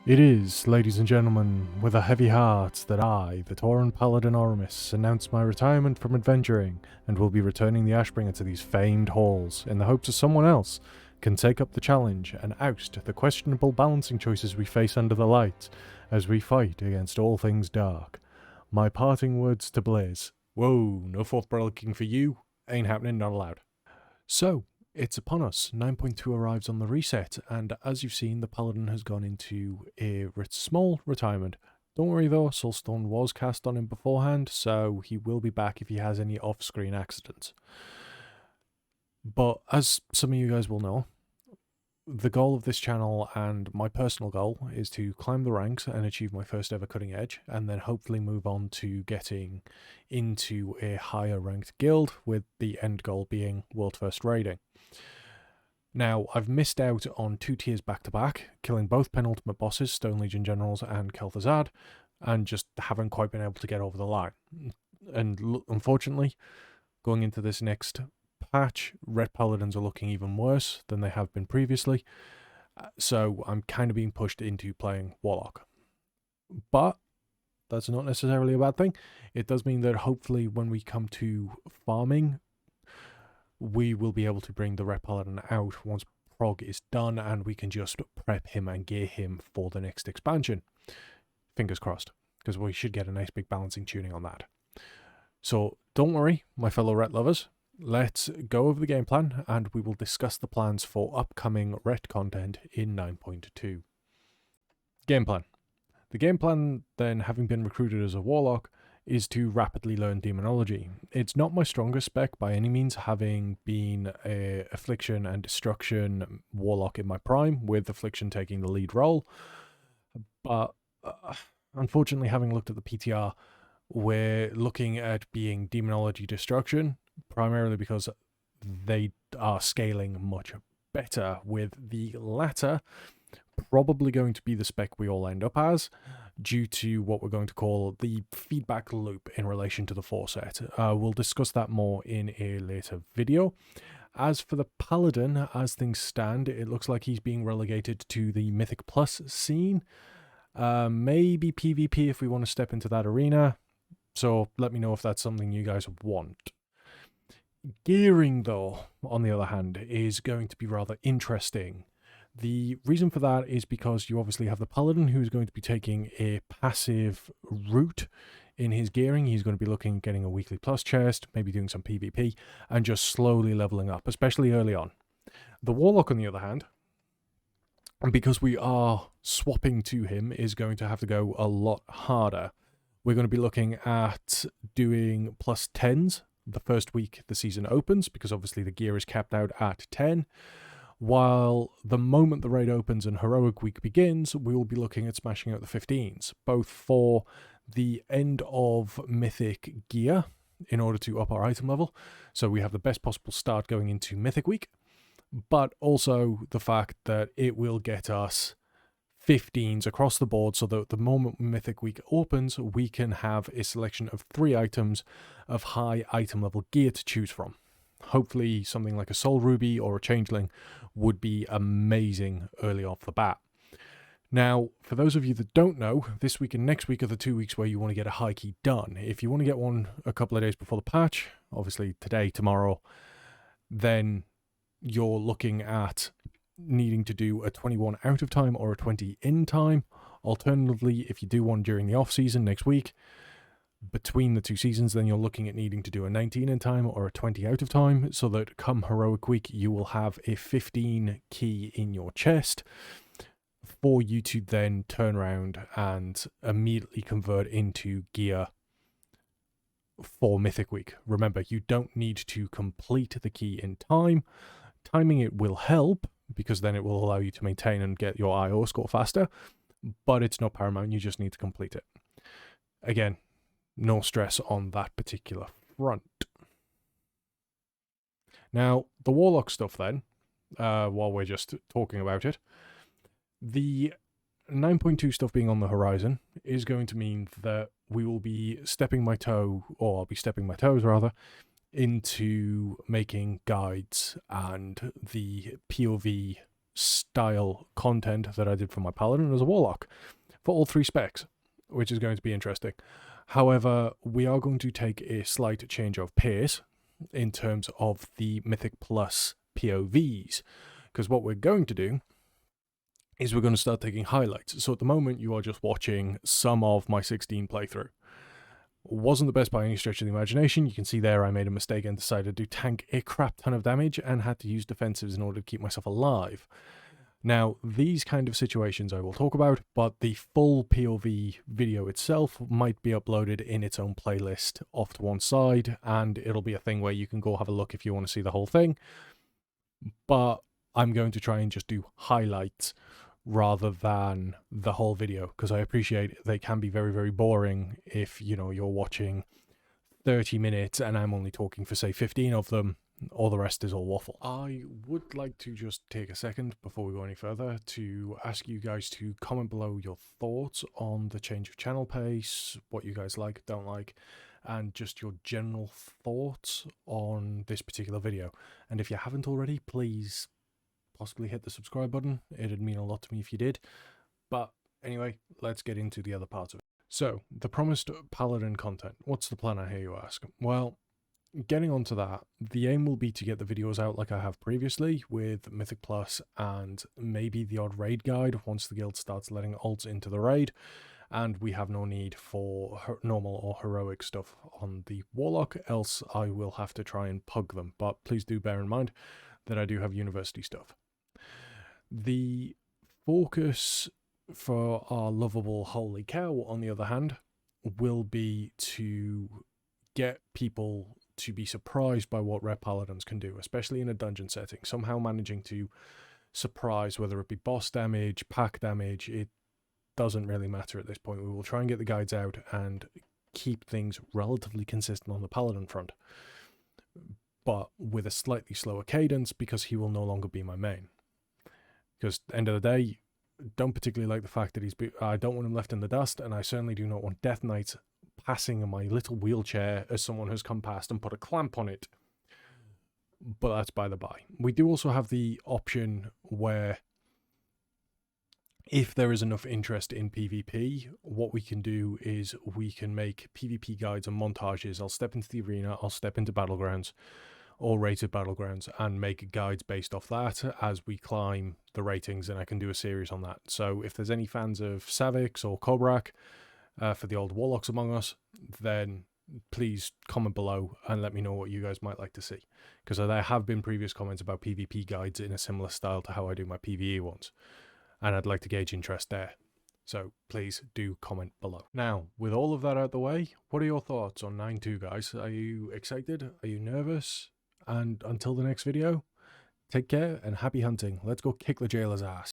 It is, ladies and gentlemen, with a heavy heart that I, the Tauran Paladin Oramus, announce my retirement from adventuring and will be returning the Ashbringer to these famed halls in the hopes that someone else can take up the challenge and oust the questionable balancing choices we face under the light as we fight against all things dark. My parting words to Blaze: whoa, no fourth looking for you, ain't happening, not allowed. So, it's upon us. 9.2 arrives on the reset, and as you've seen, the Paladin has gone into a small retirement. Don't worry though, Soulstone was cast on him beforehand, so he will be back if he has any off-screen accidents. But as some of you guys will know, the goal of this channel and my personal goal is to climb the ranks and achieve my first ever cutting edge, and then hopefully move on to getting into a higher ranked guild, with the end goal being world first raiding. Now, I've missed out on 2 tiers back to back, killing both penultimate bosses, Stone Legion Generals and Kel'Thuzad, and just haven't quite been able to get over the line. And unfortunately, going into this next patch, Ret Paladins are looking even worse than they have been previously, so I'm kind of being pushed into playing Warlock. But that's not necessarily a bad thing. It does mean that hopefully when we come to farming, we will be able to bring the Ret Paladin out once prog is done, and we can just prep him and gear him for the next expansion. Fingers crossed, because we should get a nice big balancing tuning on that. So don't worry, my fellow Ret lovers. Let's go over the game plan, and we will discuss the plans for upcoming Ret content in 9.2. Game plan. The game plan, then, having been recruited as a Warlock, is to rapidly learn Demonology. It's not my strongest spec by any means, having been a Affliction and Destruction Warlock in my prime, with Affliction taking the lead role. But unfortunately, having looked at the PTR, we're looking at being Demonology Destruction, primarily because they are scaling much better, with the latter probably going to be the spec we all end up as, due to what we're going to call the feedback loop in relation to the foreset. We'll discuss that more in a later video. As for the Paladin, as things stand, it looks like he's being relegated to the Mythic Plus scene. Maybe PvP if we want to step into that arena. So let me know if that's something you guys want. Gearing, though, on the other hand, is going to be rather interesting. The reason for that is because you obviously have the Paladin, who's going to be taking a passive route in his gearing. He's going to be looking at getting a weekly plus chest, maybe doing some PvP, and just slowly leveling up, especially early on. The Warlock, on the other hand, because we are swapping to him, is going to have to go a lot harder. We're going to be looking at doing plus 10s the first week the season opens, because obviously the gear is capped out at 10. While the moment the raid opens and Heroic Week begins, we will be looking at smashing out the 15s, both for the end of Mythic gear in order to up our item level, so we have the best possible start going into Mythic Week, but also the fact that it will get us 15s across the board, so that the moment Mythic Week opens, we can have a selection of 3 items of high item level gear to choose from. Hopefully something like a Soul Ruby or a Changeling would be amazing early off the bat. Now, for those of you that don't know, this week and next week are the 2 weeks where you want to get a high key done. If you want to get one a couple of days before the patch, obviously today, tomorrow, then you're looking at needing to do a 21 out of time or a 20 in time. Alternatively, if you do one during the off season next week, between the 2 seasons, then you're looking at needing to do a 19 in time or a 20 out of time, so that come Heroic Week you will have a 15 key in your chest for you to then turn around and immediately convert into gear for Mythic Week. Remember, you don't need to complete the key in time. Timing it will help, because then it will allow you to maintain and get your IO score faster, but it's not paramount, you just need to complete it. Again, no stress on that particular front. Now, the Warlock stuff then, while we're just talking about it, the 9.2 stuff being on the horizon is going to mean that we will be stepping my toe, or I'll be stepping my toes rather, into making guides and the POV style content that I did for my Paladin as a Warlock for all 3 specs, which is going to be interesting. However, we are going to take a slight change of pace in terms of the Mythic Plus POVs, because what we're going to do is we're going to start taking highlights. So at the moment, you are just watching some of my 16 playthrough. Wasn't the best by any stretch of the imagination. You can see there I made a mistake and decided to tank a crap ton of damage and had to use defensives in order to keep myself alive. Now, these kind of situations I will talk about, but the full POV video itself might be uploaded in its own playlist off to one side, and it'll be a thing where you can go have a look if you want to see the whole thing. But I'm going to try and just do highlights rather than the whole video, because I appreciate they can be very, very boring if, you know, you're watching 30 minutes and I'm only talking for, say, 15 of them. All the rest is all waffle. I would like to just take a second before we go any further to ask you guys to comment below your thoughts on the change of channel pace, what you guys like, don't like, and just your general thoughts on this particular video. And if you haven't already, please possibly hit the subscribe button. It'd mean a lot to me if you did. But anyway, let's get into the other parts of it. So, the promised Paladin content. What's the plan, I hear you ask? Well, getting onto that, the aim will be to get the videos out like I have previously with Mythic Plus and maybe the odd raid guide once the guild starts letting alts into the raid, and we have no need for normal or heroic stuff on the Warlock, else I will have to try and pug them. But please do bear in mind that I do have university stuff. The focus for our lovable Holy Cow, on the other hand, will be to get people to be surprised by what Ret Paladins can do, especially in a dungeon setting. Somehow managing to surprise, whether it be boss damage, pack damage, it doesn't really matter at this point. We will try and get the guides out and keep things relatively consistent on the Paladin front, but with a slightly slower cadence because he will no longer be my main. Because at the end of the day, don't particularly like the fact that I don't want him left in the dust, and I certainly do not want Death Knight passing in my little wheelchair as someone has come past and put a clamp on it. But that's by the by. We do also have the option where if there is enough interest in PvP, what we can do is we can make PvP guides and montages. I'll step into the arena, I'll step into Battlegrounds, or rated Battlegrounds, and make guides based off that as we climb the ratings, and I can do a series on that. So if there's any fans of Savix or Kobrak, for the old Warlocks among us, then please comment below and let me know what you guys might like to see. Because there have been previous comments about PvP guides in a similar style to how I do my PvE ones, and I'd like to gauge interest there. So please do comment below. Now, with all of that out the way, what are your thoughts on 9.2, guys? Are you excited? Are you nervous? And until the next video, take care and happy hunting. Let's go kick the jailer's ass.